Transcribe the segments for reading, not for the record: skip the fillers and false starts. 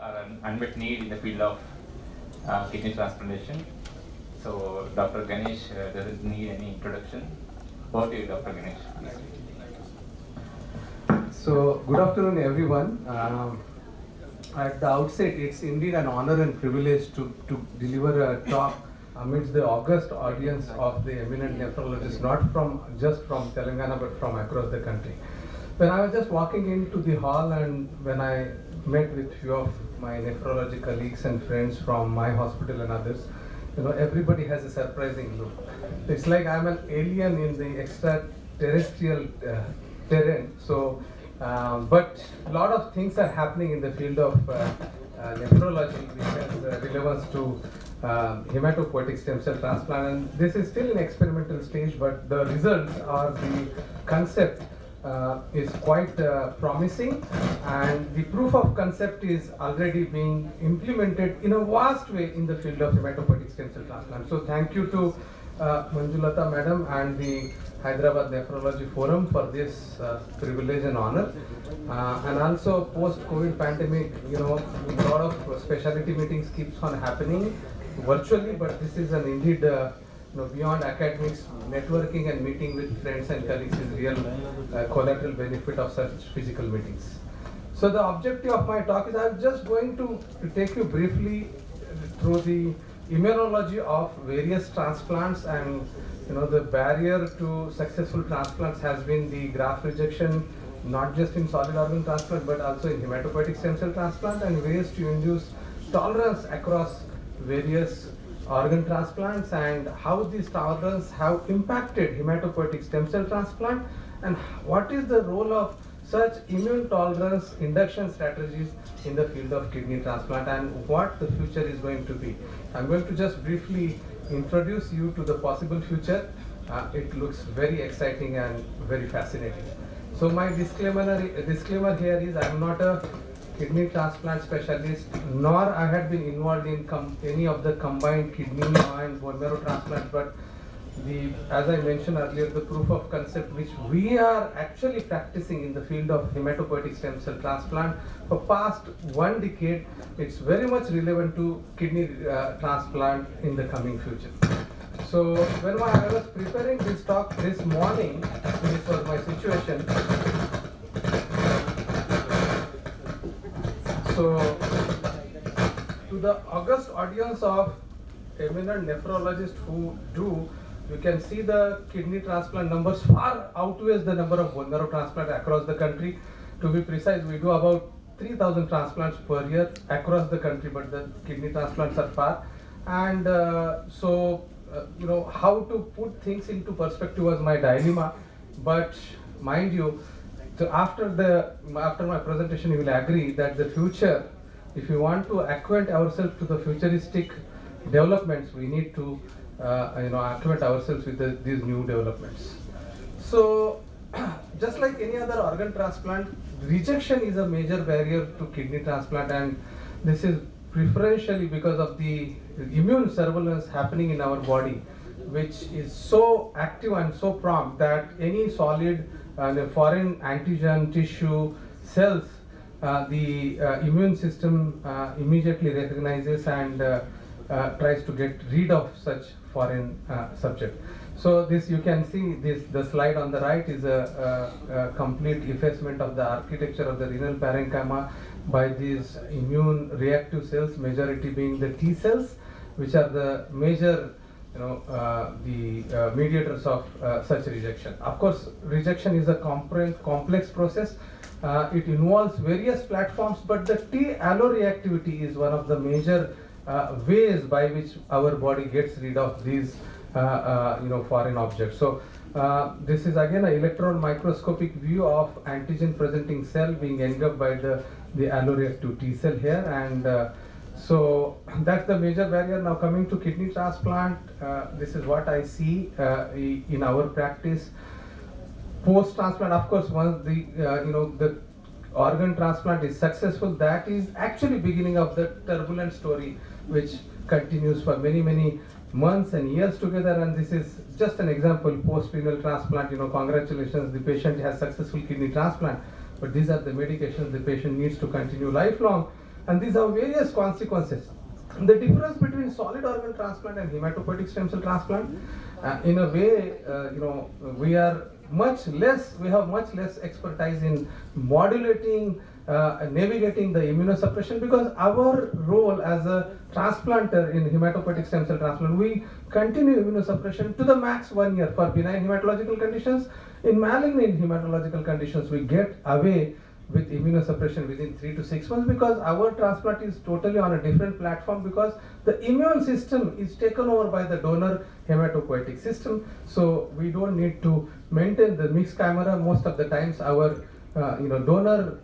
are an unmet need in the field of kidney transplantation. So Dr. Ganesh doesn't need any introduction. Over to you, Dr. Ganesh. So, good afternoon, everyone. At the outset, it's indeed an honor and privilege to deliver a talk amidst the august audience of the eminent nephrologists, not just from Telangana, but from across the country. When I was just walking into the hall and when I met with few of my nephrology colleagues and friends from my hospital and others, everybody has a surprising look. It's like I'm an alien in the extraterrestrial terrain. So, but a lot of things are happening in the field of nephrology, which has relevance to hematopoietic stem cell transplant. And this is still in experimental stage, but the results or the concept is quite promising, and the proof of concept is already being implemented in a vast way in the field of hematopoietic stem cell transplant. So thank you to Manjulata Madam and the Hyderabad Nephrology Forum for this privilege and honor. And also post-COVID pandemic, a lot of specialty meetings keeps on happening virtually, but this is an indeed beyond academics, networking and meeting with friends and colleagues is real collateral benefit of such physical meetings. So the objective of my talk is I'm just going to take you briefly through the immunology of various transplants, and the barrier to successful transplants has been the graft rejection, not just in solid organ transplant but also in hematopoietic stem cell transplant, and ways to induce tolerance across various organ transplants, and how these tolerance have impacted hematopoietic stem cell transplant, and what is the role of such immune tolerance induction strategies in the field of kidney transplant, and what the future is going to be. I'm going to just briefly introduce you to the possible future. It looks very exciting and very fascinating. So my disclaimer here is I'm not a kidney transplant specialist, nor I had been involved in any of the combined kidney and bone marrow transplants, but as I mentioned earlier, the proof of concept which we are actually practicing in the field of hematopoietic stem cell transplant for past 1 decade, it's very much relevant to kidney transplant in the coming future. So when I was preparing this talk this morning, this was my situation. So, to the august audience of eminent nephrologists who do, you can see the kidney transplant numbers far outweighs the number of bone marrow transplants across the country. To be precise, we do about 3,000 transplants per year across the country, but the kidney transplants are far. And how to put things into perspective was my dilemma. But mind you, so after my presentation, you will agree that the future, if you want to acquaint ourselves to the futuristic developments, we need to acquaint ourselves with these new developments. So, just like any other organ transplant, rejection is a major barrier to kidney transplant, and this is preferentially because of the immune surveillance happening in our body, which is so active and so prompt that any solid foreign antigen, tissue, cells, the immune system immediately recognizes and tries to get rid of such foreign subject. So this, you can see the slide on the right is a complete effacement of the architecture of the renal parenchyma by these immune reactive cells, majority being the T cells, which are the major mediators of such rejection. Of course, rejection is a complex process. It involves various platforms, but the T alloreactivity is one of the major ways by which our body gets rid of these foreign objects. So this is again an electron microscopic view of antigen presenting cell being engulfed by the alloreactive T cell here, and so that's the major barrier. Now coming to kidney transplant, this is what I see in our practice. Post transplant, of course, once the organ transplant is successful, that is actually beginning of the turbulent story, which continues for many months and years together. And this is just an example. Post renal transplant, congratulations, the patient has successful kidney transplant, but these are the medications the patient needs to continue lifelong and these have various consequences. The difference between solid organ transplant and hematopoietic stem cell transplant, in a way, we have much less expertise in modulating, navigating the immunosuppression, because our role as a transplanter in hematopoietic stem cell transplant, we continue immunosuppression to the max 1 year for benign hematological conditions. In malignant hematological conditions, we get away with immunosuppression within 3 to 6 months, because our transplant is totally on a different platform, because the immune system is taken over by the donor hematopoietic system. So we don't need to maintain the mixed chimera. Most of the times our donor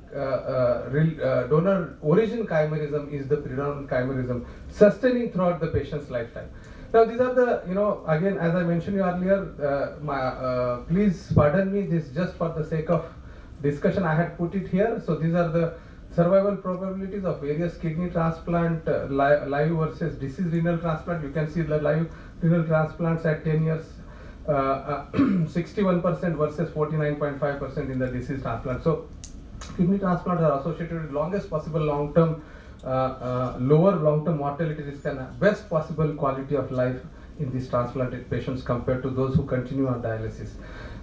origin chimerism is the predominant chimerism sustaining throughout the patient's lifetime. Now these are the, again, as I mentioned earlier, please pardon me, this just for the sake of discussion I had put it here. So these are the survival probabilities of various kidney transplant, live versus deceased renal transplant. You can see the live renal transplants at 10 years, 61% versus 49.5% in the deceased transplant. So kidney transplants are associated with longest possible long-term, lower long-term mortality risk and best possible quality of life in these transplanted patients compared to those who continue on dialysis.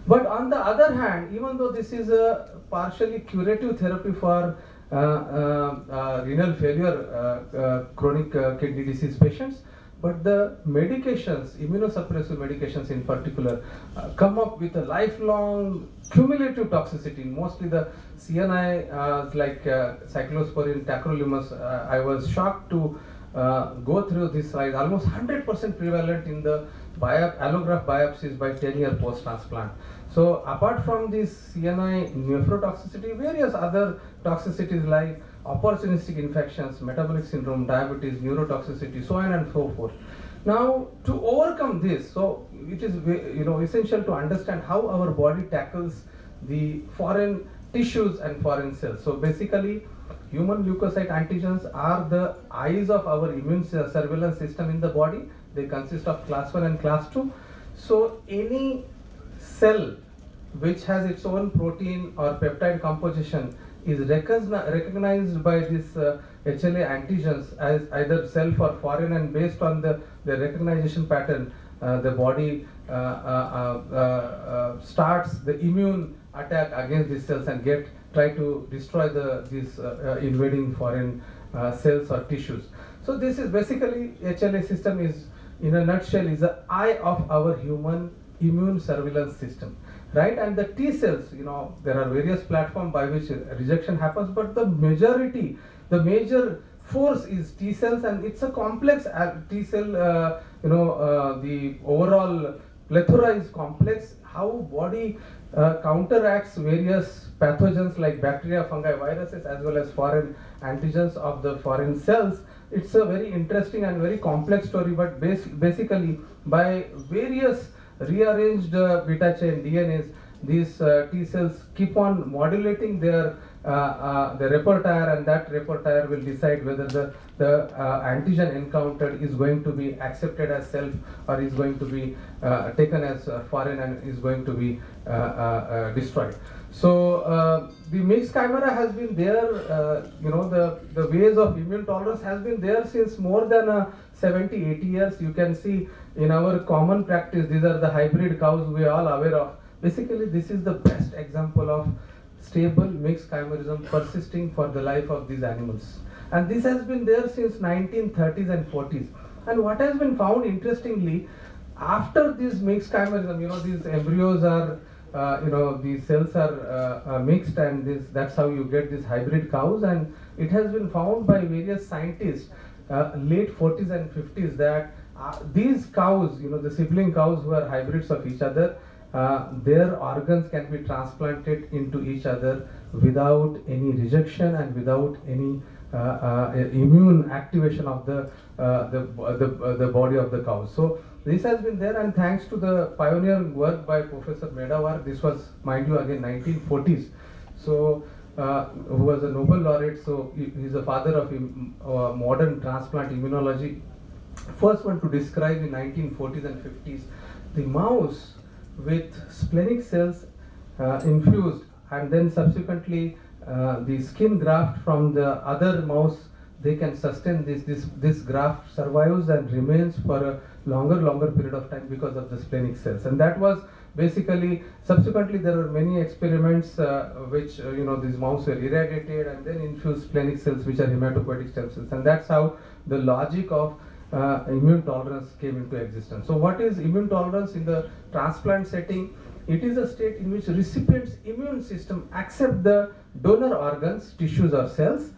But on the other hand, even though this is a partially curative therapy for renal failure, chronic kidney disease patients, but the medications, immunosuppressive medications in particular, come up with a lifelong cumulative toxicity. Mostly the CNI, like cyclosporin, tacrolimus, I was shocked to go through this slide, almost 100% prevalent in the allograft biopsies by 10-year post-transplant. So apart from this CNI nephrotoxicity, various other toxicities like opportunistic infections, metabolic syndrome, diabetes, neurotoxicity, so on and so forth. Now, to overcome this, so it is essential to understand how our body tackles the foreign tissues and foreign cells. So basically, human leukocyte antigens are the eyes of our immune surveillance system in the body. They consist of class 1 and class 2. So any cell which has its own protein or peptide composition is recognized by this HLA antigens as either self or foreign, and based on the recognition pattern, the body starts the immune attack against these cells and try to destroy these invading foreign cells or tissues. So this is basically, HLA system is, in a nutshell, is the eye of our human immune surveillance system, right? And the T cells, there are various platforms by which rejection happens, but the major force is T cells, and it's a complex T cell, the overall plethora is complex. How body counteracts various pathogens like bacteria, fungi, viruses, as well as foreign antigens of the foreign cells. It's a very interesting and very complex story, but basically by various rearranged beta chain DNAs, these T cells keep on modulating their repertoire, and that repertoire will decide whether the antigen encountered is going to be accepted as self or is going to be taken as foreign and is going to be destroyed. So the mixed chimera has been there, the ways of immune tolerance has been there since more than 70, 80 years. You can see in our common practice, these are the hybrid cows we are all aware of. Basically, this is the best example of stable mixed chimerism persisting for the life of these animals. And this has been there since 1930s and 40s. And what has been found, interestingly, after this mixed chimerism, these embryos are, these cells are mixed, and that's how you get these hybrid cows. And it has been found by various scientists, late 40s and 50s, that these cows, the sibling cows who are hybrids of each other, their organs can be transplanted into each other without any rejection and without any immune activation of the body of the cows. So this has been there, and thanks to the pioneering work by Professor Medawar, this was, mind you, again 1940s. So who was a Nobel laureate. So he's the father of modern transplant immunology. First one to describe in 1940s and 50s the mouse with splenic cells infused, and then subsequently the skin graft from the other mouse they can sustain this graft survives and remains for a longer period of time because of the splenic cells. And that was basically, subsequently there were many experiments which these mouse were irradiated and then infused splenic cells which are hematopoietic stem cells, and that's how the logic of immune tolerance came into existence. So what is immune tolerance in the transplant setting? It is a state in which recipient's immune system accept the donor organs, tissues or cells.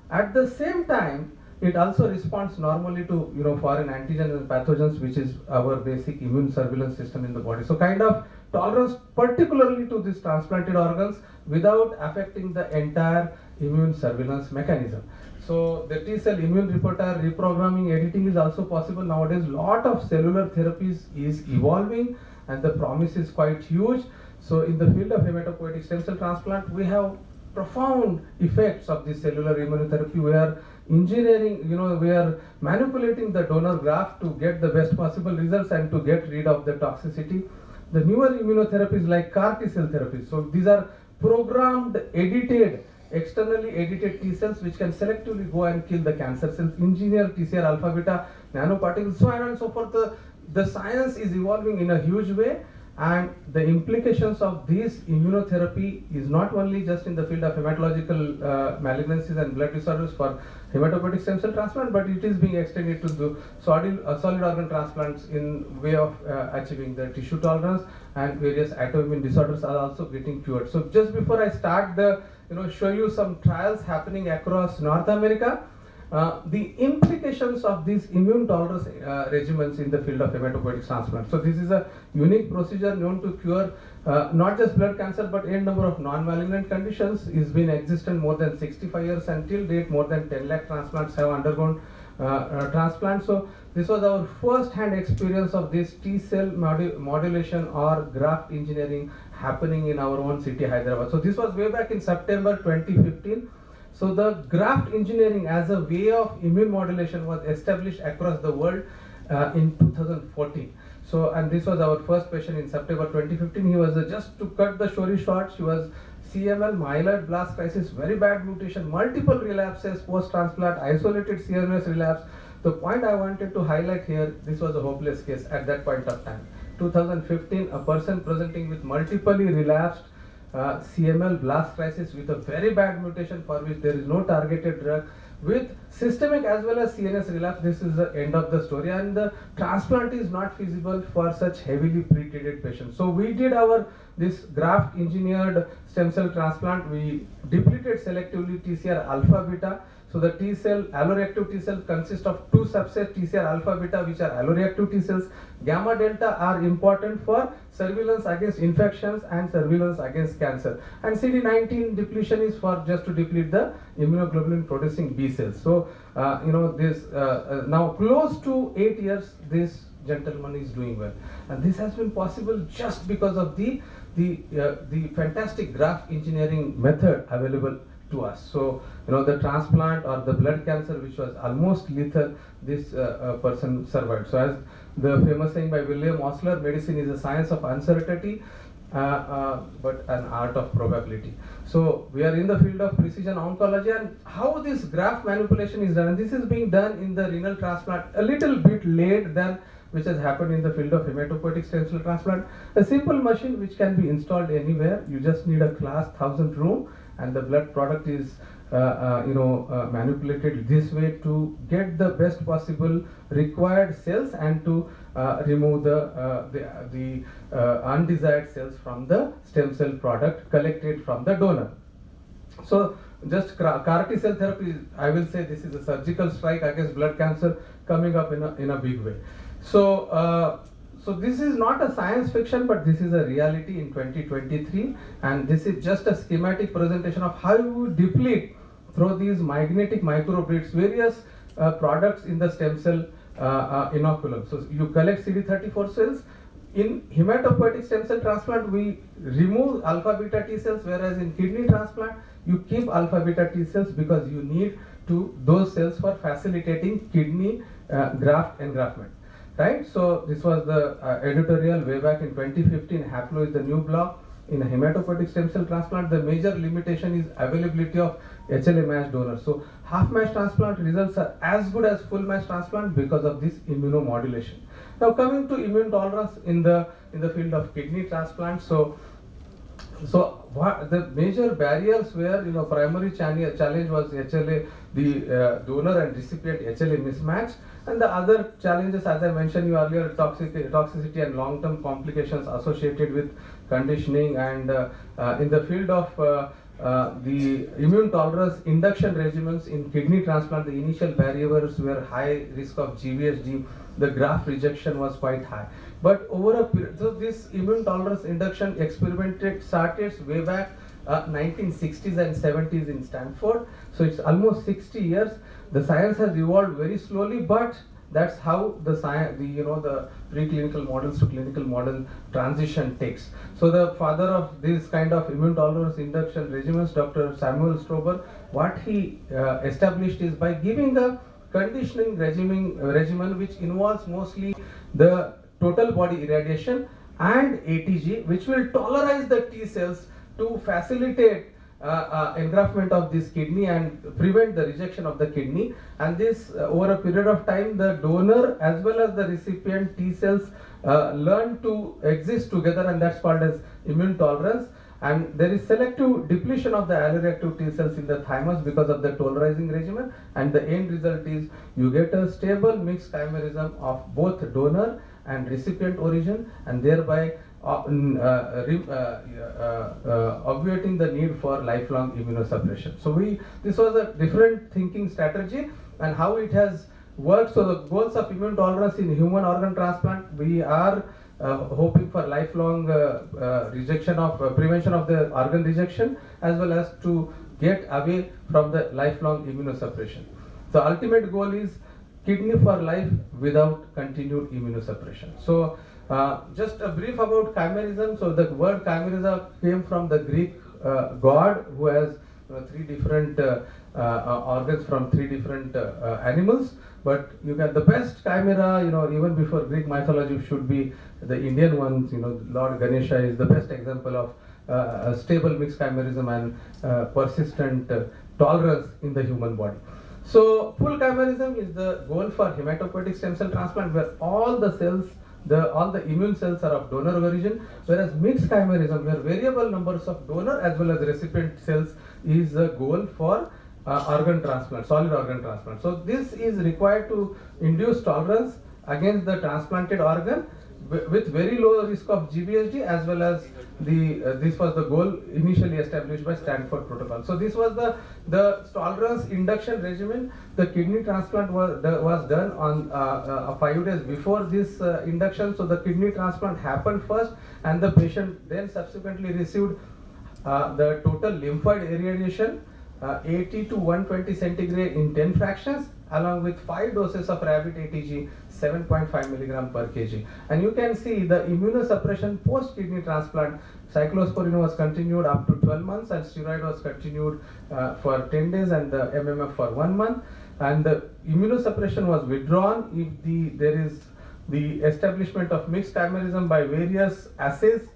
At the same time, it also responds normally to foreign antigens and pathogens, which is our basic immune surveillance system in the body. So kind of tolerance particularly to these transplanted organs without affecting the entire immune surveillance mechanism. So the T cell immune repertoire reprogramming editing is also possible nowadays. Lot of cellular therapies is evolving and the promise is quite huge. So in the field of hematopoietic stem cell transplant, we have profound effects of this cellular immunotherapy. We are engineering, we are manipulating the donor graft to get the best possible results and to get rid of the toxicity. The newer immunotherapies like CAR T cell therapies, so these are programmed, externally edited T cells which can selectively go and kill the cancer cells, engineer TCR alpha beta nanoparticles, so on and so forth. The science is evolving in a huge way, and the implications of this immunotherapy is not only just in the field of hematological malignancies and blood disorders for hematopoietic stem cell transplant, but it is being extended to the solid organ transplants in way of achieving the tissue tolerance, and various autoimmune disorders are also getting cured. So just before I start show you some trials happening across North America, the implications of these immune tolerance regimens in the field of hematopoietic transplant. So this is a unique procedure known to cure not just blood cancer but a number of non-malignant conditions. It's been existent more than 65 years, and till date more than 10 lakh transplants have undergone transplant. So this was our first hand experience of this T cell modulation or graft engineering happening in our own city, Hyderabad. So this was way back in September 2015. So the graft engineering as a way of immune modulation was established across the world in 2014. So, and this was our first patient in September 2015. He was just to cut the story short, she was CML, myeloid blast crisis, very bad mutation, multiple relapses post-transplant, isolated CNS relapse. The point I wanted to highlight here, this was a hopeless case at that point of time. 2015, a person presenting with multiply relapsed CML blast crisis with a very bad mutation for which there is no targeted drug, with systemic as well as CNS relapse. This is the end of the story, and the transplant is not feasible for such heavily pretreated patients. So we did this graft engineered stem cell transplant. We depleted selectively TCR alpha beta. So the T cell, alloreactive T cell consists of two subsets, TCR alpha beta, which are alloreactive T cells. Gamma delta are important for surveillance against infections and surveillance against cancer. And CD19 depletion is for just to deplete the immunoglobulin producing B cells. So this now close to 8 years, this gentleman is doing well, and this has been possible just because of the fantastic graft engineering method available to us. So the transplant or the blood cancer which was almost lethal, this person survived. So as the famous saying by William Osler, medicine is a science of uncertainty but an art of probability. So we are in the field of precision oncology, and how this graft manipulation is done, and this is being done in the renal transplant a little bit late than which has happened in the field of hematopoietic stem cell transplant. A simple machine which can be installed anywhere. You just need a class 1000 room, and the blood product is manipulated this way to get the best possible required cells and to remove the undesired cells from the stem cell product collected from the donor. So just CAR T cell therapy, I will say this is a surgical strike against blood cancer coming up in a big way. So so this is not a science fiction, but this is a reality in 2023, and this is just a schematic presentation of how you deplete through these magnetic microbreeds various products in the stem cell inoculum. So you collect CD34 cells. In hematopoietic stem cell transplant, we remove alpha beta T cells, whereas in kidney transplant, you keep alpha beta T cells because you need those cells for facilitating kidney graft engraftment. Right, so this was the editorial way back in 2015. Haplo is the new blog. in a hematopoietic stem cell transplant, the major limitation is availability of HLA match donors. So half match transplant results are as good as full match transplant because of this immunomodulation. Now coming to immune tolerance in the field of kidney transplant. So what the major barriers were, primary challenge was HLA, the donor and recipient HLA mismatch, and the other challenges, as I mentioned you earlier, toxicity and long-term complications associated with conditioning. And in the field of the immune tolerance induction regimens in kidney transplant, the initial barriers were high risk of GVHD. The graft rejection was quite high. But over a period, so this immune tolerance induction experiment started way back 1960s and 70s in Stanford. So it's almost 60 years. The science has evolved very slowly, but that's how the science, the preclinical models to clinical model transition takes. So the father of this kind of immune tolerance induction regimens, Dr. Samuel Strober, what he established is by giving a conditioning regimen which involves mostly the total body irradiation and ATG, which will tolerize the T cells to facilitate engraftment of this kidney and prevent the rejection of the kidney. And this over a period of time, the donor as well as the recipient T cells learn to exist together, and that's called as immune tolerance. And there is selective depletion of the alloreactive T cells in the thymus because of the tolerizing regimen, and the end result is you get a stable mixed chimerism of both donor and recipient origin, and thereby obviating the need for lifelong immunosuppression. So this was a different thinking strategy, and how it has worked. So the goals of immune tolerance in human organ transplant, we are hoping for lifelong rejection of prevention of the organ rejection, as well as to get away from the lifelong immunosuppression. The ultimate goal is kidney for life without continued immunosuppression. So just a brief about chimerism. So the word chimerism came from the Greek god who has three different organs from three different animals. But you get the best chimera, even before Greek mythology, should be the Indian ones. Lord Ganesha is the best example of a stable mixed chimerism and persistent tolerance in the human body. So full chimerism is the goal for hematopoietic stem cell transplant, where all the cells, all the immune cells are of donor origin, whereas mixed chimerism, where variable numbers of donor as well as recipient cells, is the goal for organ transplant, solid organ transplant. So this is required to induce tolerance against the transplanted organ with very low risk of GVHD, as well as this was the goal initially established by Stanford protocol. So this was the tolerance induction regimen. The kidney transplant was done on 5 days before this induction. So the kidney transplant happened first, and the patient then subsequently received the total lymphoid irradiation 80 to 120 centigrade in 10 fractions, along with 5 doses of rabbit ATG 7.5 milligram per kg. And you can see the immunosuppression post kidney transplant. Cyclosporin was continued up to 12 months, and steroid was continued for 10 days, and the MMF for 1 month. And the immunosuppression was withdrawn if there is the establishment of mixed chimerism by various assays,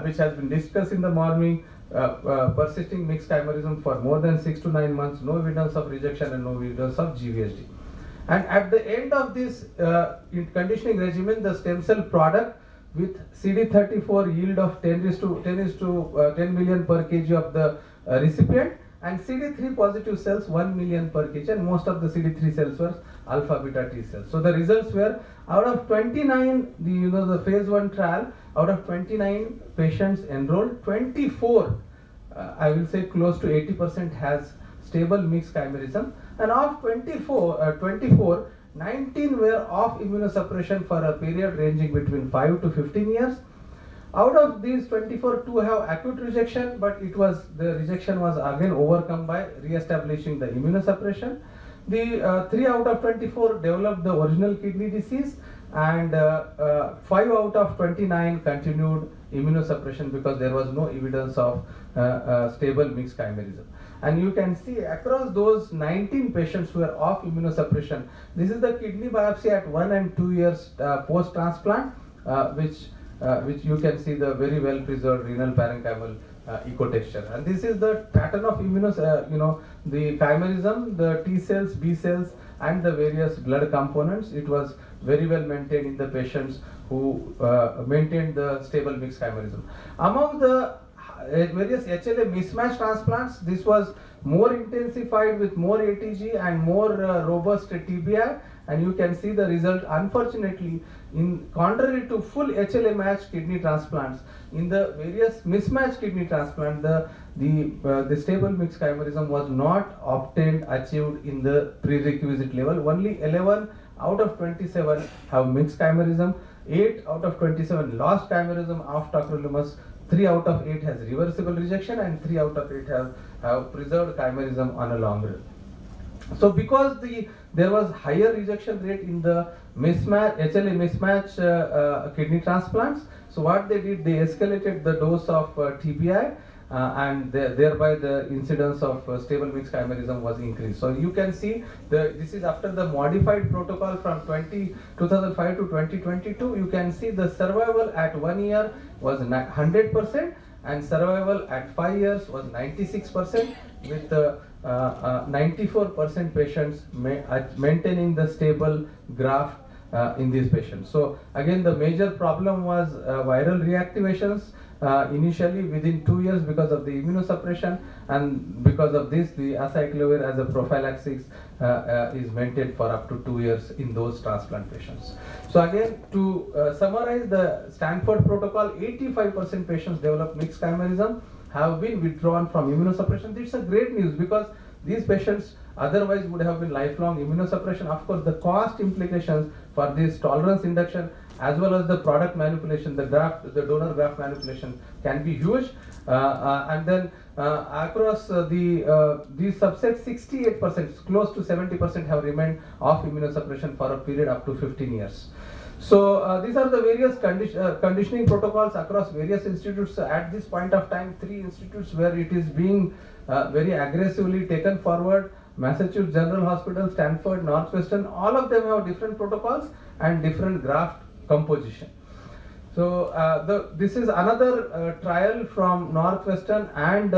which has been discussed in the morning. Persisting mixed chimerism for more than 6 to 9 months, no evidence of rejection and no evidence of GVHD. And at the end of this conditioning regimen, the stem cell product with CD34 yield of 10 million per kg of the recipient, and CD3 positive cells 1 million per kg, and most of the CD3 cells were alpha beta T cells. So the results were, out of 29, the phase 1 trial, out of 29 patients enrolled, 24, I will say close to 80% has stable mixed chimerism, and of 24, 19 were off immunosuppression for a period ranging between 5 to 15 years. Out of these 24, 2 have acute rejection, but the rejection was again overcome by re-establishing the immunosuppression. The 3 out of 24 developed the original kidney disease, and 5 out of 29 continued immunosuppression because there was no evidence of stable mixed chimerism. And you can see across those 19 patients who were off immunosuppression, this is the kidney biopsy at 1 and 2 years post-transplant, which which you can see the very well preserved renal parenchymal ecotexture. And this is the pattern of the chimerism, the T cells, B cells, and the various blood components. It was very well maintained in the patients who maintained the stable mixed chimerism. Among the various HLA mismatch transplants, this was more intensified with more ATG and more robust TBI, and you can see the result. Unfortunately, in contrary to full HLA matched kidney transplants, in the various mismatched kidney transplant, the stable mixed chimerism was not achieved in the prerequisite level. Only 11 out of 27 have mixed chimerism, 8 out of 27 lost chimerism of tacrolimus, 3 out of 8 has reversible rejection, and 3 out of 8 have preserved chimerism on a long run. So because there was higher rejection rate in the HLA mismatch kidney transplants, so what they did, they escalated the dose of TBI, and thereby the incidence of stable mixed chimerism was increased. So you can see this is after the modified protocol from 2005 to 2022. You can see the survival at 1 year was 100%, and survival at 5 years was 96%, with 94% patients maintaining the stable graft in these patients. So again, the major problem was viral reactivations initially within 2 years because of the immunosuppression, and because of this, the acyclovir as a prophylaxis is maintained for up to 2 years in those transplant patients. So again, to summarize the Stanford protocol, 85% patients develop mixed chimerism have been withdrawn from immunosuppression. It's a great news because these patients otherwise would have been lifelong immunosuppression. Of course, the cost implications for this tolerance induction as well as the product manipulation, the donor graft manipulation can be huge. And then across these subsets, 68%, close to 70% have remained off immunosuppression for a period up to 15 years. So these are the various conditioning protocols across various institutes. At this point of time, 3 institutes where it is being very aggressively taken forward: Massachusetts General Hospital, Stanford, Northwestern. All of them have different protocols and different graft composition. So this is another trial from Northwestern and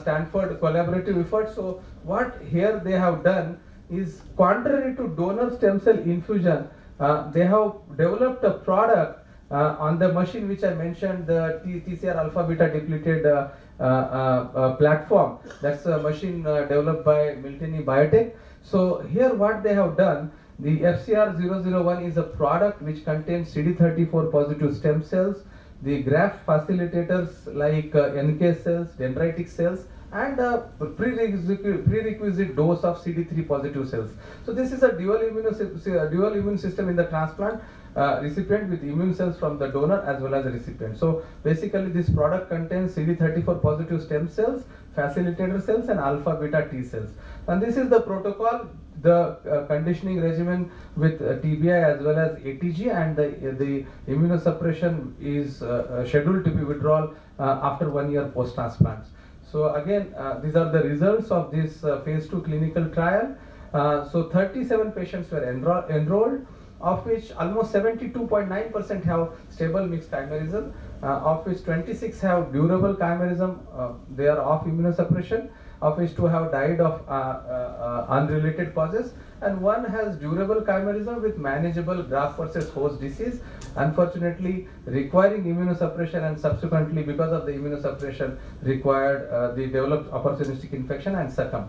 Stanford collaborative effort. So what here they have done is, contrary to donor stem cell infusion, they have developed a product on the machine which I mentioned, the TCR alpha beta depleted platform. That's a machine developed by Miltenyi Biotech. So here what they have done, the FCR001 is a product which contains CD34 positive stem cells, the graft facilitators like NK cells, dendritic cells, and a prerequisite dose of CD3 positive cells. So this is a dual immune system in the transplant recipient, with immune cells from the donor as well as the recipient. So basically this product contains CD34 positive stem cells, facilitator cells, and alpha beta T cells. And this is the protocol, the conditioning regimen with TBI as well as ATG, and the immunosuppression is scheduled to be withdrawal after 1 year post transplant. So again, these are the results of this phase 2 clinical trial. So 37 patients were enrolled, of which almost 72.9% have stable mixed chimerism, of which 26 have durable chimerism, they are off immunosuppression, of which 2 have died of unrelated causes, and 1 has durable chimerism with manageable graft versus host disease, unfortunately requiring immunosuppression, and subsequently because of the immunosuppression required, they developed opportunistic infection and succumbed.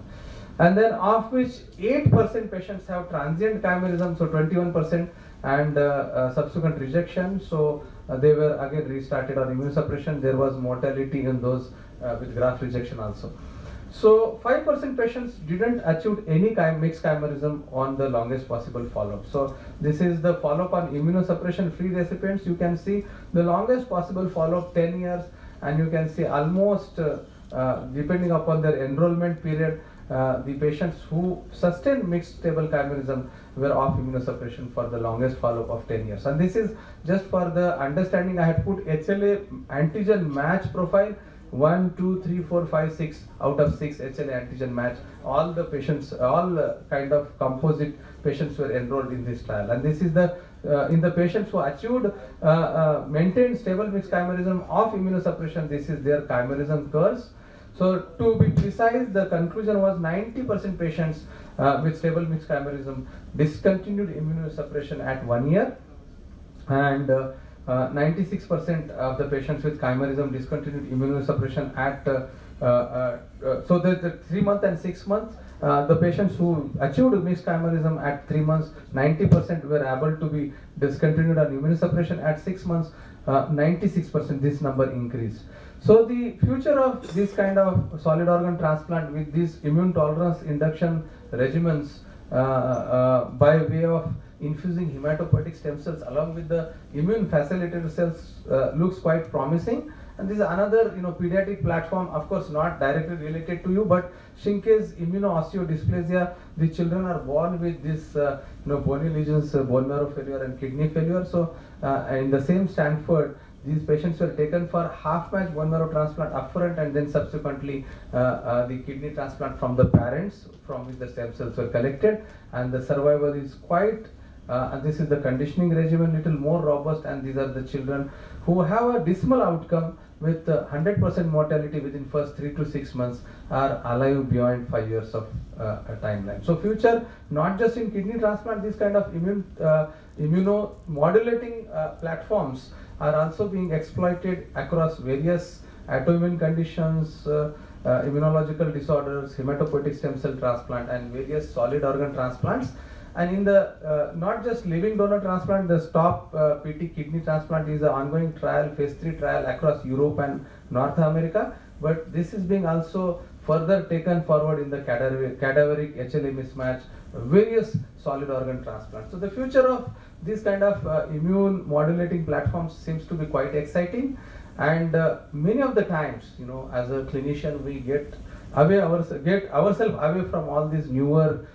And then of which 8% patients have transient chimerism, so 21%, and subsequent rejection. So they were again restarted on immunosuppression. There was mortality in those with graft rejection also. So 5% patients didn't achieve any mixed chimerism on the longest possible follow-up. So this is the follow-up on immunosuppression free recipients. You can see the longest possible follow-up 10 years, and you can see almost depending upon their enrollment period, the patients who sustained mixed stable chimerism were off immunosuppression for the longest follow-up of 10 years. And this is just for the understanding. I had put HLA antigen match profile. 1, 2, 3, 4, 5, 6 out of 6 HLA antigen match. All the patients, all kind of composite patients were enrolled in this trial, and this is the in the patients who achieved maintained stable mixed chimerism of immunosuppression. This is their chimerism curves. So to be precise, the conclusion was 90% patients with stable mixed chimerism discontinued immunosuppression at 1 year, and 96% of the patients with chimerism discontinued immunosuppression at so the 3 months and 6 months. The patients who achieved mixed chimerism at 3 months, 90% were able to be discontinued on immunosuppression. At 6 months, 96% this number increased. So the future of this kind of solid organ transplant with these immune tolerance induction regimens by way of infusing hematopoietic stem cells along with the immune facilitator cells looks quite promising. And this is another pediatric platform, of course not directly related to you, but shrinkage immunoosseodysplasia. The children are born with this bony lesions, bone marrow failure and kidney failure. So in the same Stanford, these patients were taken for half match bone marrow transplant upfront, and then subsequently the kidney transplant from the parents from which the stem cells were collected, and the survival is quite and this is the conditioning regimen, little more robust, and these are the children who have a dismal outcome with 100% mortality within first 3 to 6 months, are alive beyond 5 years of timeline. So future, not just in kidney transplant, these kind of immunomodulating platforms are also being exploited across various autoimmune conditions, immunological disorders, hematopoietic stem cell transplant, and various solid organ transplants. And in the not just living donor transplant, the STOP PT kidney transplant is an ongoing trial, phase 3 trial across Europe and North America. But this is being also further taken forward in the cadaveric HLA mismatch, various solid organ transplants. So the future of this kind of immune modulating platforms seems to be quite exciting. And many of the times, as a clinician, we get ourselves away from all these newer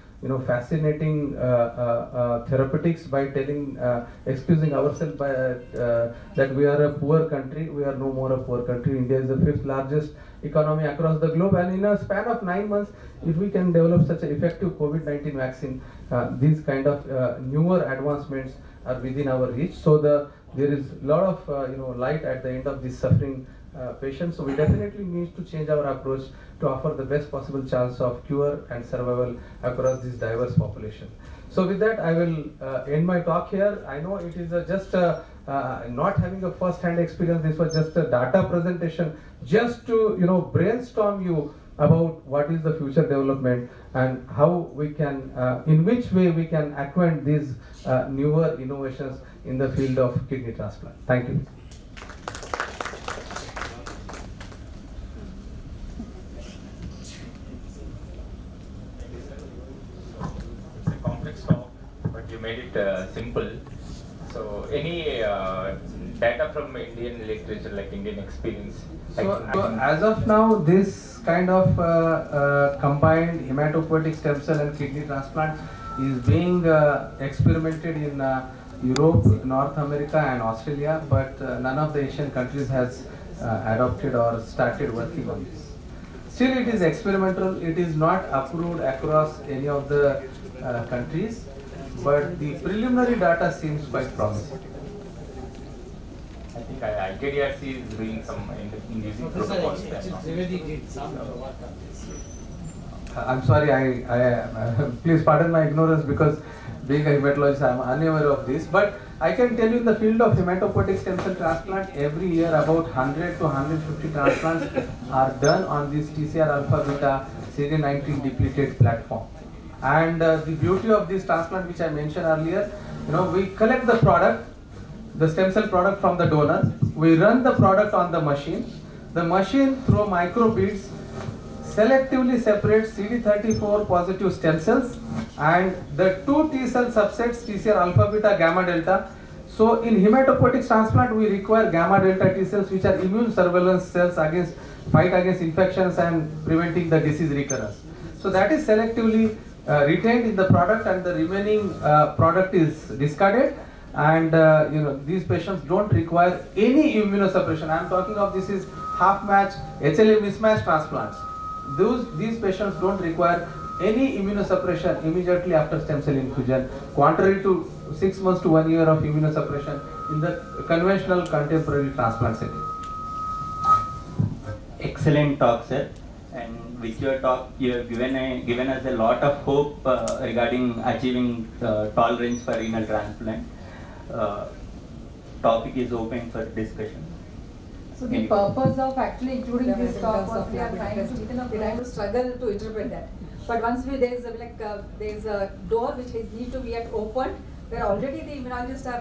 fascinating therapeutics by excusing ourselves by that we are a poor country. We are no more a poor country. India is the 5th largest economy across the globe, and in a span of 9 months, if we can develop such an effective COVID-19 vaccine, these kind of newer advancements are within our reach. So there is a lot of light at the end of this suffering patients. So we definitely need to change our approach to offer the best possible chance of cure and survival across this diverse population. So with that, I will end my talk here. I know it is just not having a first-hand experience. This was just a data presentation, just to brainstorm you about what is the future development and how we can, in which way we can acquaint these newer innovations in the field of kidney transplant. Thank you. Made it simple. So any data from Indian literature, like Indian experience? So as of now, this kind of combined hematopoietic stem cell and kidney transplant is being experimented in Europe, North America and Australia, but none of the Asian countries has adopted or started working on this. Still it is experimental, it is not approved across any of the countries, but the preliminary data seems quite promising. I think IKDRC is doing some inducing protocols. I'm sorry, I please pardon my ignorance, because being a hematologist, I am unaware of this. But I can tell you, in the field of hematopoietic stem cell transplant, every year about 100 to 150 transplants are done on this TCR alpha beta CD19 depleted platform. And the beauty of this transplant, which I mentioned earlier, we collect the product, the stem cell product from the donor. We run the product on the machine. The machine, through microbeads, selectively separates CD34 positive stem cells and the 2 T cell subsets, TCR alpha, beta, gamma, delta. So in hematopoietic transplant, we require gamma delta T cells, which are immune surveillance cells fight against infections and preventing the disease recurrence. So that is selectively retained in the product, and the remaining product is discarded. And these patients don't require any immunosuppression. I am talking of this is half match, HLA mismatch transplants. These patients don't require any immunosuppression immediately after stem cell infusion, contrary to 6 months to 1 year of immunosuppression in the conventional contemporary transplant setting. Excellent talk, sir. And with your talk, you have given us a lot of hope regarding achieving tolerance for renal transplant. Topic is open for discussion. So the purpose of actually including this talk was we are trying to struggle to interpret that. But once there's a door which need to get opened, where already the immunologists are,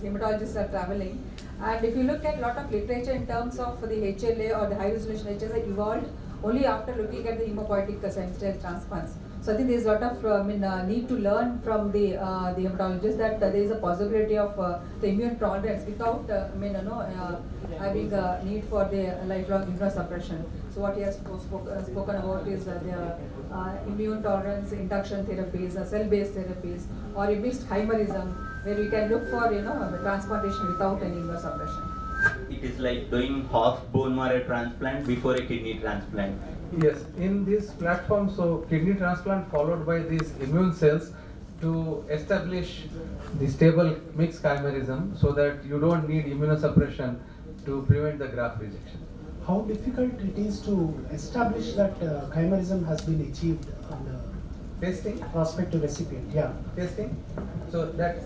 hematologists are traveling. And if you look at a lot of literature in terms of the HLA or the high resolution HLA evolved only after looking at the hematopoietic stem cell transplants. So I think there is a lot of need to learn from the hematologists that there is a possibility of the immune tolerance without having a need for the lifelong immunosuppression. So what he has spoken about is the immune tolerance induction therapies, cell-based therapies, or a mixed chimerism, where we can look for the transplantation without any immunosuppression. It is like doing half bone marrow transplant before a kidney transplant. Yes, in this platform, so kidney transplant followed by these immune cells to establish the stable mixed chimerism so that you don't need immunosuppression to prevent the graft rejection. How difficult it is to establish that chimerism has been achieved on the Testing? prospective recipient? Yeah. Testing? So that,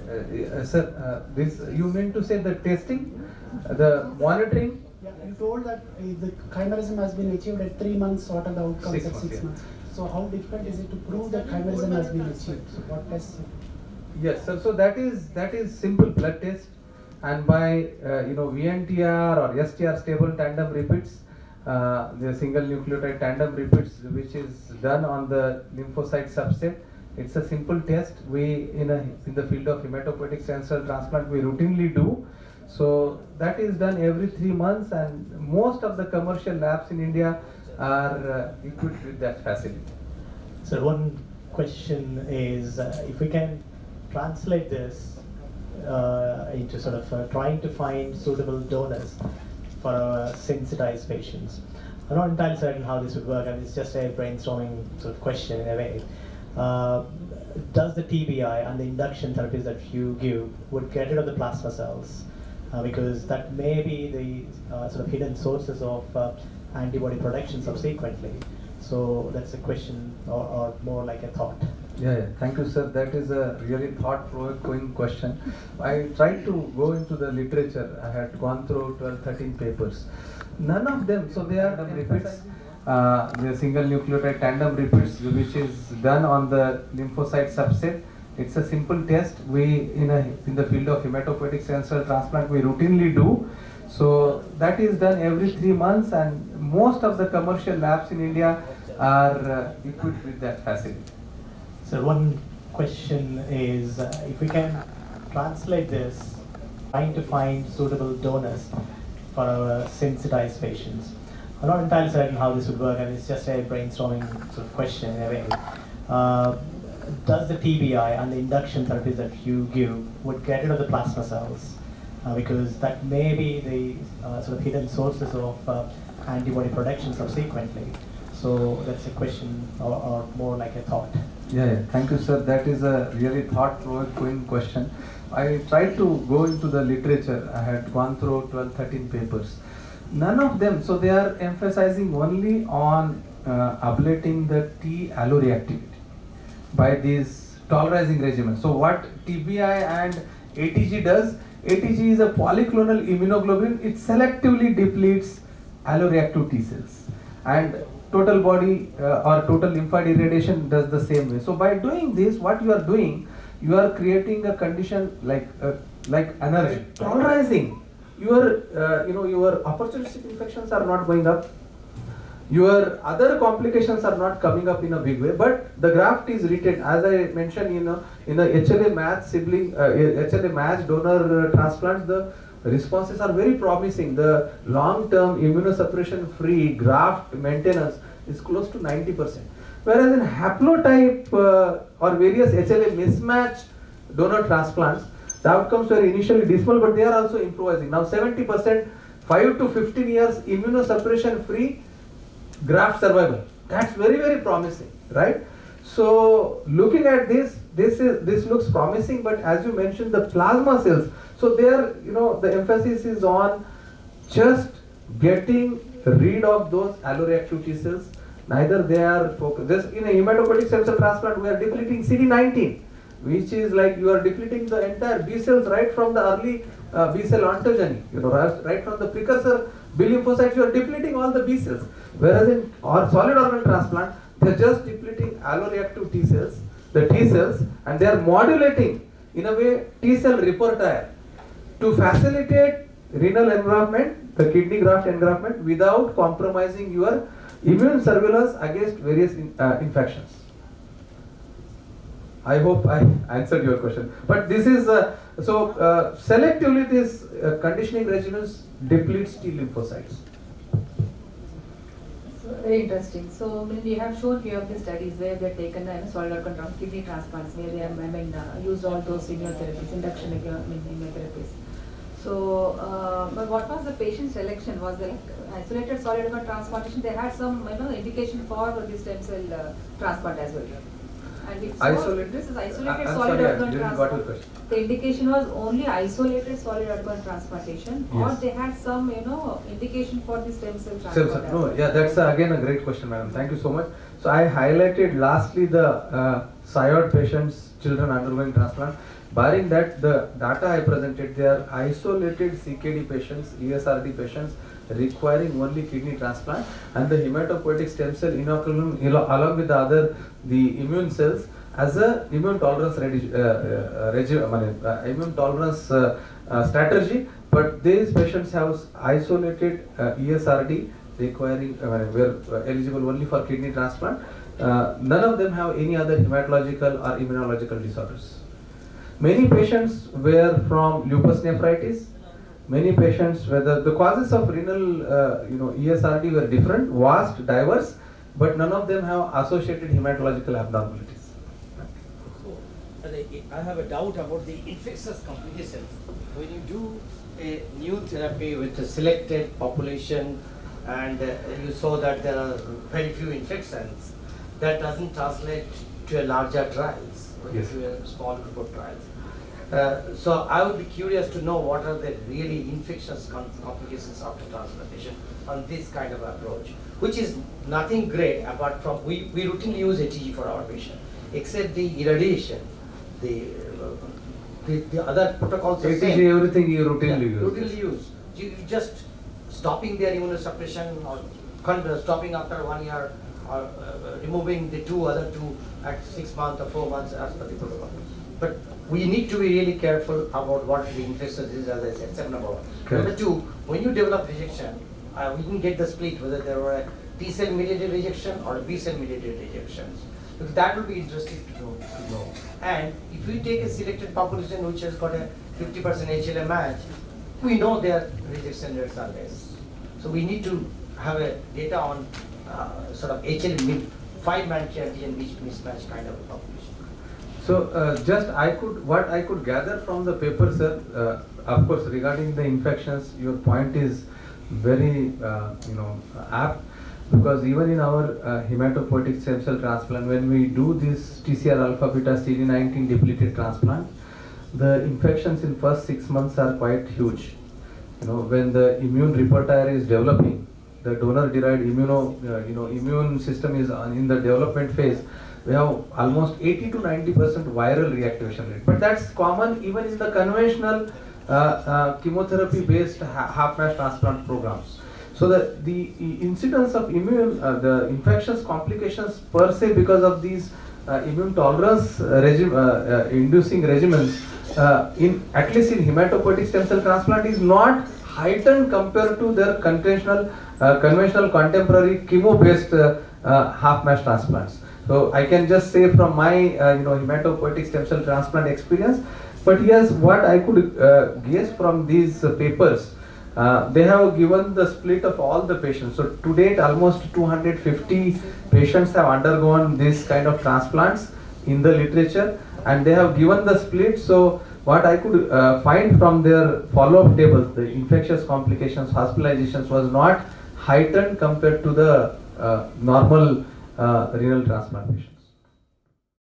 sir, this you mean to say the testing, the monitoring? Yeah, you told that the chimerism has been achieved at 3 months. What are the outcomes 6 at months, 6 yeah. months? So how difficult is it to prove that chimerism has been achieved? So what tests? Yes, sir. So that is simple blood test, and by VNTR or STR stable tandem repeats, the single nucleotide tandem repeats, which is done on the lymphocyte subset. It's a simple test. We in the field of hematopoietic stem cell transplant we routinely do. So that is done every 3 months, and most of the commercial labs in India are equipped with that facility. So one question is, if we can translate this into sort of trying to find suitable donors for our sensitized patients. I'm not entirely certain how this would work, and it's just a brainstorming sort of question in a way. Does the TBI and the induction therapies that you give would get rid of the plasma cells? Because that may be the sort of hidden sources of antibody production subsequently. So that's a question or more like a thought. Yeah, thank you, sir. That is a really thought-provoking question. I tried to go into the literature. I had gone through 12-13 papers. None of them, so they are repeats, the single nucleotide tandem repeats, which is done on the lymphocyte subset. It's a simple test. We in the field of hematopoietic stem cell transplant we routinely do. So that is done every 3 months, and most of the commercial labs in India are equipped with that facility. So one question is, if we can translate this, trying to find suitable donors for our sensitized patients. I'm not entirely certain how this would work, and it's just a brainstorming sort of question in a way. Does the TBI and the induction therapies that you give would get rid of the plasma cells? Because that may be the sort of hidden sources of antibody production subsequently. So that's a question or more like a thought. Yeah, thank you, sir. That is a really thought-provoking question. I tried to go into the literature. I had gone through 12-13 papers. None of them, so they are emphasizing only on ablating the T alloreactivity by these tolerizing regimens. So what TBI and ATG does, ATG is a polyclonal immunoglobulin. It selectively depletes alloreactive T cells, and total body or total lymphoid irradiation does the same way. So by doing this, what you are doing, you are creating a condition like energy, tolerizing. Your your opportunistic infections are not going up. Your other complications are not coming up in a big way, but the graft is retained. As I mentioned, in the HLA match sibling, HLA match donor transplants, the responses are very promising. The long-term immunosuppression-free graft maintenance is close to 90%. Whereas in haplotype or various HLA mismatched donor transplants, the outcomes were initially dismal, but they are also improvising. Now 70% 5 to 15 years immunosuppression free graft survival. That's very, very promising, right? So looking at this looks promising, but as you mentioned, the plasma cells, so there, the emphasis is on just getting rid of those alloreactive T cells. Neither they are focused. Just in a hematopoietic stem cell transplant, we are depleting CD19, which is like you are depleting the entire B cells right from the early B cell ontogeny. Right from the precursor B lymphocytes, you are depleting all the B cells. Whereas in solid organ transplant, they are just depleting alloreactive T cells, the T cells, and they are modulating in a way T cell repertoire to facilitate renal engraftment, the kidney graft engraftment, without compromising your immune surveillance against various infections. I hope I answered your question. But this is selectively this conditioning regimens depletes T lymphocytes. Very interesting. So, you have shown few of the studies where they have taken solid organ kidney transplants, where they have used all those immunotherapies, induction immunotherapies. So, but what was the patient selection? Was there isolated solid organ transplantation? They had some indication for the stem cell transplant as well. And it's Isolated? This is isolated I'm solid sorry, I organ didn't got your transplant. question. The indication was only isolated solid organ transplantation, or Yes. they had some indication for the stem cell Stem transplant. cell. as No, well. yeah, that's again a great question, madam. Thank you so much. So I highlighted lastly the SIOD patients, children undergoing transplant. Barring that, the data I presented, they are isolated CKD patients, ESRD patients requiring only kidney transplant, and the hematopoietic stem cell inoculum along with the immune cells as a immune tolerance immune tolerance strategy. But these patients have isolated ESRD requiring were eligible only for kidney transplant. None of them have any other hematological or immunological disorders. Many patients were from lupus nephritis. Many patients, whether the causes of renal, ESRD were different, vast, diverse, but none of them have associated hematological abnormalities. I have a doubt about the infectious complications. When you do a new therapy with a selected population and you saw that there are very few infections, that doesn't translate to a larger trials, or Yes. to a small group of trials. So I would be curious to know what are the really infectious complications after transplantation on this kind of approach, which is nothing great apart from, we routinely use ATG for our patient, except the irradiation, the other protocols are ATG, same. everything you routinely use. Routinely use. You just stopping their immunosuppression or stopping after 1 year or removing the other two at 6 months or 4 months as per the protocol. But we need to be really careful about what the infectious disease, as I said, step number one. Okay. Number two, when you develop rejection, we can get the split whether there were a T cell mediated rejection or B cell mediated rejections. Because that will be interesting to know. And if we take a selected population which has got a 50% HLA match, we know their rejection rates are less. So we need to have a data on sort of HLA 5-man antigen mismatch kind of a population. So what I could gather from the paper, sir, of course, regarding the infections, your point is very, apt, because even in our hematopoietic stem cell transplant, when we do this TCR alpha beta CD19 depleted transplant, the infections in first 6 months are quite huge. When the immune repertoire is developing, the donor-derived immune system is in the development phase. We have almost 80 to 90% viral reactivation rate. But that's common even in the conventional chemotherapy-based half-match transplant programs. So the incidence of the infectious complications per se because of these immune tolerance inducing regimens at least in hematopoietic stem cell transplant is not heightened compared to their conventional contemporary chemo-based half-match transplants. So I can just say from my hematopoietic stem cell transplant experience, but yes, what I could guess from these papers, they have given the split of all the patients. So to date, almost 250 patients have undergone this kind of transplants in the literature, and they have given the split. So what I could find from their follow-up tables, the infectious complications, hospitalizations was not heightened compared to the normal renal transplant patient.